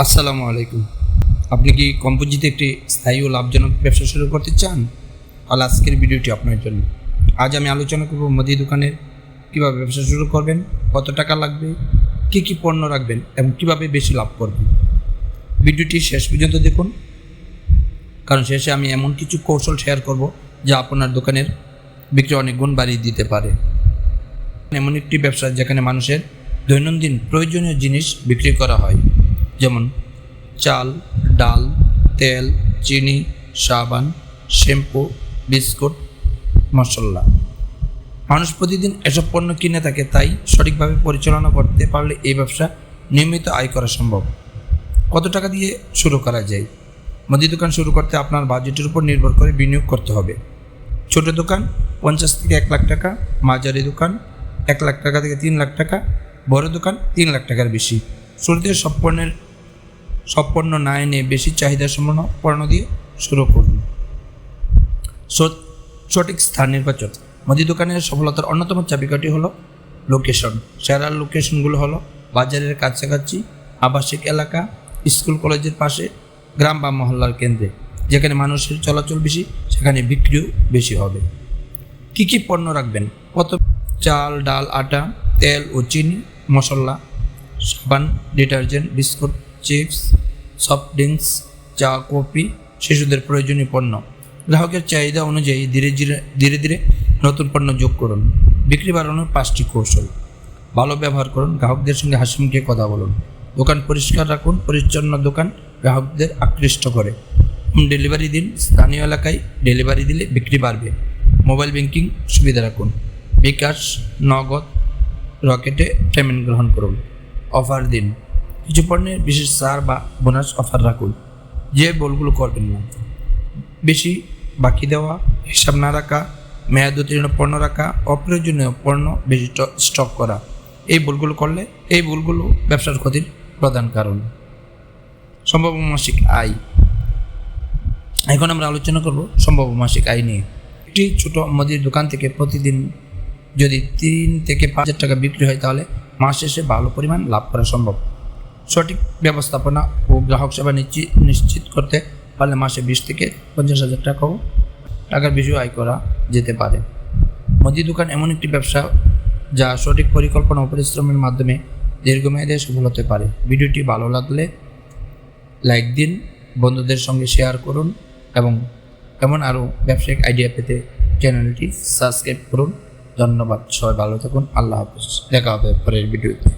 আসসালামু আলাইকুম। আপনি কি কম পুঁজিতে একটি স্থায়ী ও লাভজনক ব্যবসা শুরু করতে চান? তাহলে আজকের ভিডিওটি আপনার জন্য। আজ আমি আলোচনা করব মুদি দোকানের কীভাবে ব্যবসা শুরু করবেন, কত টাকা লাগবে, কী পণ্য রাখবেন এবং কীভাবে বেশি লাভ করবেন। ভিডিওটি শেষ পর্যন্ত দেখুন, কারণ শেষে আমি এমন কিছু কৌশল শেয়ার করব যা আপনার দোকানের বিক্রি অনেক গুণ বাড়িয়ে দিতে পারে। এমন একটি ব্যবসা যেখানে মানুষের দৈনন্দিন প্রয়োজনীয় জিনিস বিক্রি করা হয়, যেমন চাল, ডাল, তেল, চিনি, সাবান, শ্যাম্পু, বিস্কুট, মশলা। মানুষ প্রতিদিন এসব পণ্য কিনে থাকে, তাই সঠিকভাবে পরিচালনা করতে পারলে এই ব্যবসা নিয়মিত আয় করা সম্ভব। কত টাকা দিয়ে শুরু করা যায়? মুদি দোকান শুরু করতে আপনার বাজেটের উপর নির্ভর করে বিনিয়োগ করতে হবে। ছোট দোকান 50 থেকে 1 লাখ টাকা, মাঝারি দোকান 1 লাখ টাকা থেকে 3 লাখ টাকা, বড় দোকান 3 লাখ টাকার বেশি। শুরুতে সব পণ্য না এনে বেশি চাহিদা সম্পন্ন পণ্য দিয়ে শুরু করুন। সঠিক স্থান নির্বাচন। মুদি দোকানের সফলতার অন্যতম চাবিকাঠি হলো লোকেশন। সেরা লোকেশনগুলো হলো বাজারের কাছাকাছি, আবাসিক এলাকা, স্কুল কলেজের পাশে, গ্রাম বা মহল্লার কেন্দ্রে। যেখানে মানুষের চলাচল বেশি, সেখানে বিক্রিও বেশি হবে। কী পণ্য রাখবেন? চাল, ডাল, আটা, তেল ও চিনি, মশলা, সাবান, detergent, biscuit, chips, soft drinks, চা, কফি, শিশুদের প্রয়োজনীয় পণ্য। গ্রাহকের চাহিদা অনুযায়ী ধীরে ধীরে নতুন পণ্য যোগ করুন। বিক্রি বাড়ানোর 5টি কৌশল। ভালো ব্যবহার করুন, গ্রাহকদের সঙ্গে হাসিমুখে কথা বলুন। দোকান পরিষ্কার রাখুন, পরিচ্ছন্ন দোকান গ্রাহকদের আকৃষ্ট করে। হোম ডেলিভারি দিন, স্থানীয় এলাকায় ডেলিভারি দিলে বিক্রি বাড়বে। মোবাইল ব্যাংকিং সুবিধা রাখুন। বিকাশ, নগদ, রকেটে পেমেন্ট গ্রহণ করুন। অফার দিন, কিছু পণ্যের বিশেষ ছাড় বা বোনাস অফার রাখুন। যে ভুলগুলো করবেন না: বেশি বাকি দেওয়া, হিসাব না রাখা, মেয়াদ উত্তীর্ণ পণ্য রাখা, অপ্রয়োজনীয় পণ্য বেশি স্টক করা। এই ভুলগুলো ব্যবসার ক্ষতির প্রধান কারণ। সম্ভাব্য মাসিক আয়। এখন আমরা আলোচনা করব সম্ভাব্য মাসিক আয় নিয়ে। একটি ছোট মুদির দোকান থেকে প্রতিদিন যদি 3 থেকে 5 হাজার টাকা বিক্রি হয়, তাহলে মাস শেষে ভালো পরিমাণ লাভ করা সম্ভব। সঠিক ব্যবস্থাপনা ও গ্রাহক সেবা নিশ্চিত করতে পারলে মাসে 20 থেকে 50 হাজার টাকার বেশি আয় করা যেতে পারে। মুদি দোকান এমন একটি ব্যবসা যা সঠিক পরিকল্পনা ও পরিশ্রমের মাধ্যমে দীর্ঘমেয়াদে সফল হতে পারে। ভিডিওটি ভালো লাগলে লাইক দিন, বন্ধুদের সঙ্গে শেয়ার করুন এবং এমন আরও ব্যবসায়িক আইডিয়া পেতে চ্যানেলটি সাবস্ক্রাইব করুন। ধন্যবাদ। সবাই ভালো থাকুন। আল্লাহ হাফেজ। দেখা হবে পরের ভিডিওতে।